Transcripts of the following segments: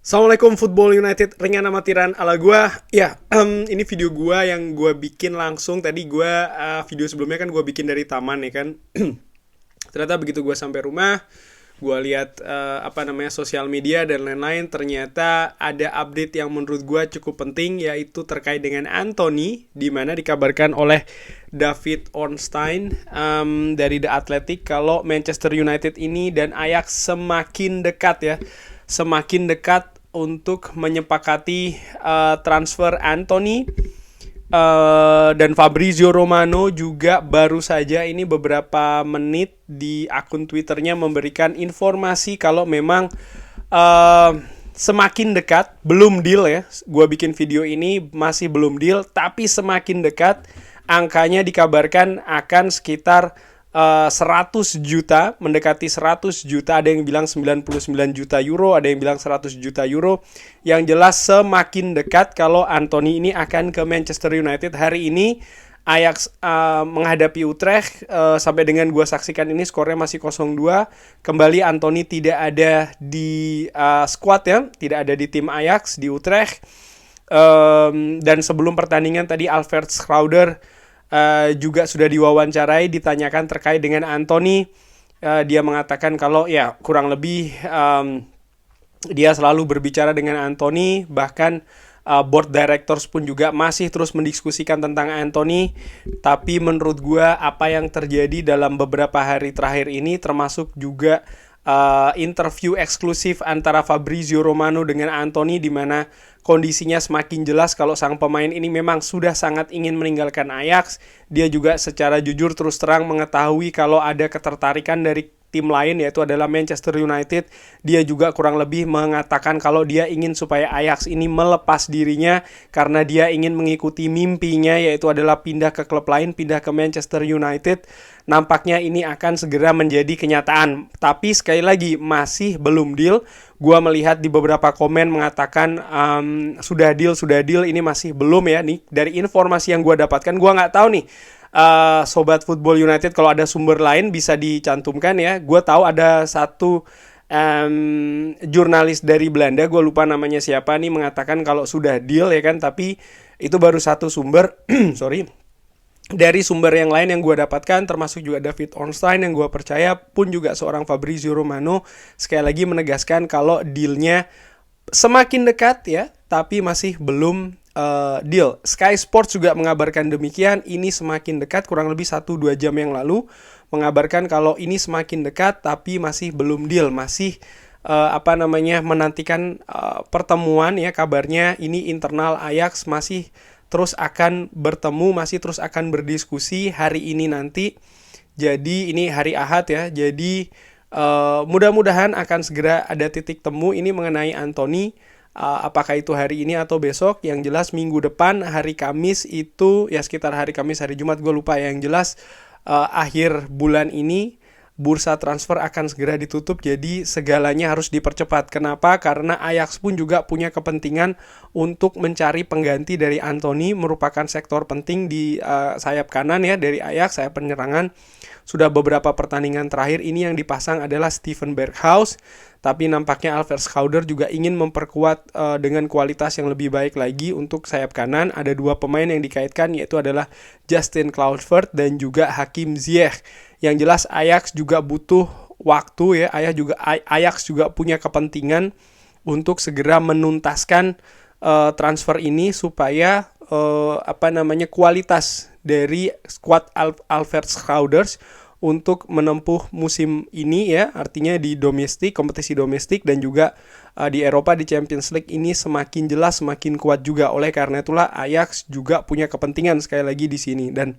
Assalamualaikum Football United, ringan amatiran ala gua. Ya, ini video gua yang gua bikin langsung. Tadi gua video sebelumnya kan gua bikin dari taman ya kan. Ternyata begitu gua sampai rumah, gua lihat sosial media dan lain-lain, ternyata ada update yang menurut gua cukup penting, yaitu terkait dengan Anthony, di mana dikabarkan oleh David Ornstein dari The Athletic kalau Manchester United ini dan Ajax semakin dekat ya, semakin dekat untuk menyepakati transfer Anthony. Dan Fabrizio Romano juga baru saja ini beberapa menit di akun Twitternya memberikan informasi kalau memang semakin dekat, belum deal ya. Gua bikin video ini masih belum deal, tapi semakin dekat. Angkanya dikabarkan akan sekitar 100 juta, mendekati 100 juta, ada yang bilang 99 juta euro, ada yang bilang 100 juta euro. Yang jelas semakin dekat kalau Anthony ini akan ke Manchester United. Hari ini Ajax menghadapi Utrecht, sampai dengan gua saksikan ini skornya masih 0-2. Kembali Anthony tidak ada di squad ya, tidak ada di tim Ajax di Utrecht. Dan sebelum pertandingan tadi Alfred Schreuder juga sudah diwawancarai, ditanyakan terkait dengan Anthony. Dia mengatakan kalau ya kurang lebih dia selalu berbicara dengan Anthony, bahkan board directors pun juga masih terus mendiskusikan tentang Anthony. Tapi menurut gue apa yang terjadi dalam beberapa hari terakhir ini, termasuk juga interview eksklusif antara Fabrizio Romano dengan Anthony, di mana kondisinya semakin jelas kalau sang pemain ini memang sudah sangat ingin meninggalkan Ajax. Dia juga secara jujur terus terang mengetahui kalau ada ketertarikan dari tim lain, yaitu adalah Manchester United. Dia juga kurang lebih mengatakan kalau dia ingin supaya Ajax ini melepas dirinya karena dia ingin mengikuti mimpinya, yaitu adalah pindah ke klub lain, pindah ke Manchester United. Nampaknya ini akan segera menjadi kenyataan. Tapi sekali lagi masih belum deal. Gua melihat di beberapa komen mengatakan sudah deal, ini masih belum ya nih. Dari informasi yang gua dapatkan, gua nggak tahu nih. Sobat Football United, kalau ada sumber lain bisa dicantumkan ya. Gue tahu ada satu jurnalis dari Belanda, gue lupa namanya siapa nih, mengatakan kalau sudah deal ya kan. Tapi itu baru satu sumber. Sorry. Dari sumber yang lain yang gue dapatkan, termasuk juga David Ornstein yang gue percaya, pun juga seorang Fabrizio Romano, sekali lagi menegaskan kalau dealnya semakin dekat ya, tapi masih belum deal. Sky Sports juga mengabarkan demikian. Ini semakin dekat, kurang lebih 1-2 jam yang lalu mengabarkan kalau ini semakin dekat tapi masih belum deal, masih menantikan pertemuan ya. Kabarnya ini internal Ajax masih terus akan bertemu, masih terus akan berdiskusi hari ini nanti. Jadi ini hari Ahad ya. Jadi mudah-mudahan akan segera ada titik temu ini mengenai Anthony. Apakah itu hari ini atau besok? Yang jelas minggu depan hari Kamis itu ya, sekitar hari Kamis hari Jumat, gue lupa ya. Yang jelas akhir bulan ini bursa transfer akan segera ditutup, jadi segalanya harus dipercepat. Kenapa? Karena Ajax pun juga punya kepentingan untuk mencari pengganti dari Anthony, merupakan sektor penting di sayap kanan ya dari Ajax, sayap penyerangan. Sudah beberapa pertandingan terakhir ini yang dipasang adalah Steven Berghuis, tapi nampaknya Alfred Schreuder juga ingin memperkuat dengan kualitas yang lebih baik lagi untuk sayap kanan. Ada dua pemain yang dikaitkan, yaitu adalah Justin Kluivert dan juga Hakim Ziyech. Yang jelas Ajax juga butuh waktu ya. Ajax juga punya kepentingan untuk segera menuntaskan transfer ini supaya kualitas dari skuad Alfred Schreuder untuk menempuh musim ini ya, artinya di domestik, kompetisi domestik, dan juga di Eropa di Champions League ini semakin jelas, semakin kuat juga. Oleh karena itulah Ajax juga punya kepentingan sekali lagi di sini. Dan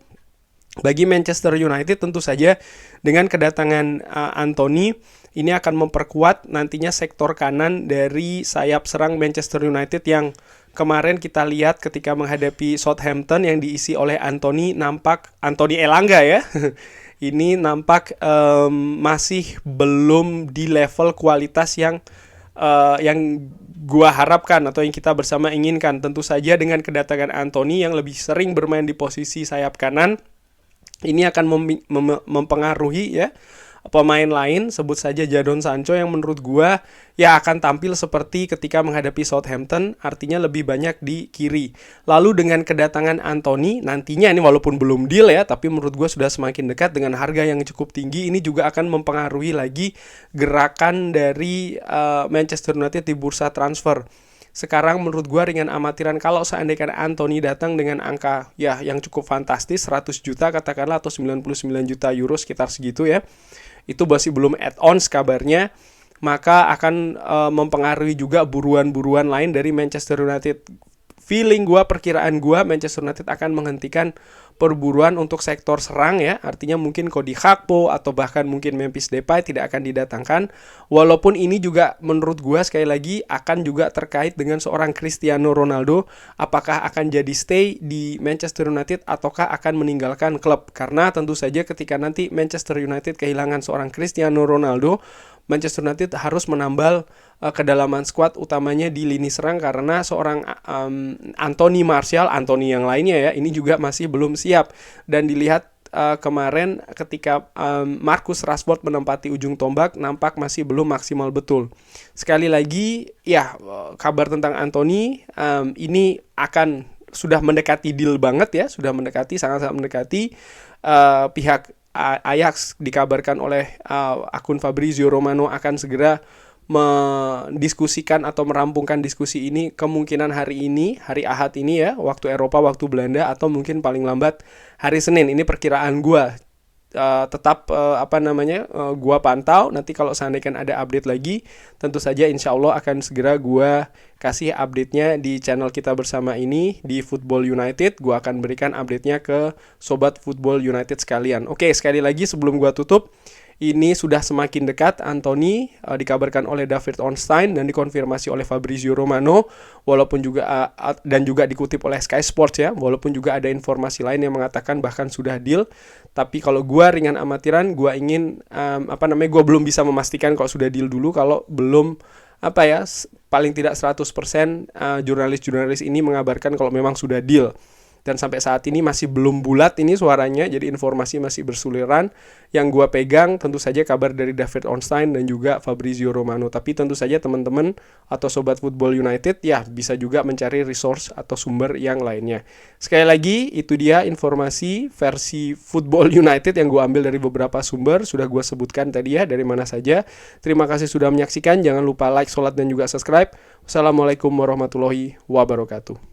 bagi Manchester United tentu saja dengan kedatangan Anthony ini akan memperkuat nantinya sektor kanan dari sayap serang Manchester United yang kemarin kita lihat ketika menghadapi Southampton yang diisi oleh Anthony Elanga ya. Ini nampak masih belum di level kualitas yang gua harapkan atau yang kita bersama inginkan. Tentu saja dengan kedatangan Anthony yang lebih sering bermain di posisi sayap kanan, ini akan mempengaruhi ya pemain lain, sebut saja Jadon Sancho yang menurut gua ya akan tampil seperti ketika menghadapi Southampton, artinya lebih banyak di kiri. Lalu dengan kedatangan Anthony, nantinya ini walaupun belum deal ya, tapi menurut gua sudah semakin dekat dengan harga yang cukup tinggi, ini juga akan mempengaruhi lagi gerakan dari Manchester United di bursa transfer. Sekarang menurut gue ringan amatiran kalau seandainya Anthony datang dengan angka ya yang cukup fantastis 100 juta katakanlah atau 99 juta euro sekitar segitu ya. Itu masih belum add-ons kabarnya, maka akan mempengaruhi juga buruan-buruan lain dari Manchester United. Feeling gue, perkiraan gue, Manchester United akan menghentikan perburuan untuk sektor serang ya. Artinya mungkin Cody Gakpo atau bahkan mungkin Memphis Depay tidak akan didatangkan. Walaupun ini juga menurut gue sekali lagi akan juga terkait dengan seorang Cristiano Ronaldo. Apakah akan jadi stay di Manchester United ataukah akan meninggalkan klub. Karena tentu saja ketika nanti Manchester United kehilangan seorang Cristiano Ronaldo, Manchester United harus menambal kedalaman skuad utamanya di lini serang karena seorang Anthony Martial, Anthony yang lainnya ya, ini juga masih belum siap. Dan dilihat kemarin ketika Marcus Rashford menempati ujung tombak, nampak masih belum maksimal betul. Sekali lagi ya, kabar tentang Anthony ini akan sudah mendekati deal banget ya, sudah mendekati, sangat-sangat mendekati. Pihak Ajax dikabarkan oleh akun Fabrizio Romano akan segera mendiskusikan atau merampungkan diskusi ini kemungkinan hari ini, hari Ahad ini ya, waktu Eropa, waktu Belanda, atau mungkin paling lambat hari Senin. Ini perkiraan gue. Tetap gua pantau. Nanti kalau seandainya ada update lagi, tentu saja insya Allah akan segera gua kasih update-nya di channel kita bersama ini di Football United. Gua akan berikan update-nya ke sobat Football United sekalian. Oke, sekali lagi sebelum gua tutup, ini sudah semakin dekat. Anthony dikabarkan oleh David Ornstein dan dikonfirmasi oleh Fabrizio Romano, walaupun juga dan juga dikutip oleh Sky Sports ya, walaupun juga ada informasi lain yang mengatakan bahkan sudah deal. Tapi kalau gue ringan amatiran, gue ingin gue belum bisa memastikan kalau sudah deal dulu. Kalau belum paling tidak 100% jurnalis-jurnalis ini mengabarkan kalau memang sudah deal. Dan sampai saat ini masih belum bulat ini suaranya, jadi informasi masih bersuliran. Yang gue pegang tentu saja kabar dari David Ornstein dan juga Fabrizio Romano. Tapi tentu saja teman-teman atau sobat Football United ya bisa juga mencari resource atau sumber yang lainnya. Sekali lagi itu dia informasi versi Football United yang gue ambil dari beberapa sumber. Sudah gue sebutkan tadi ya dari mana saja. Terima kasih sudah menyaksikan. Jangan lupa like, sholat, dan juga subscribe. Wassalamualaikum warahmatullahi wabarakatuh.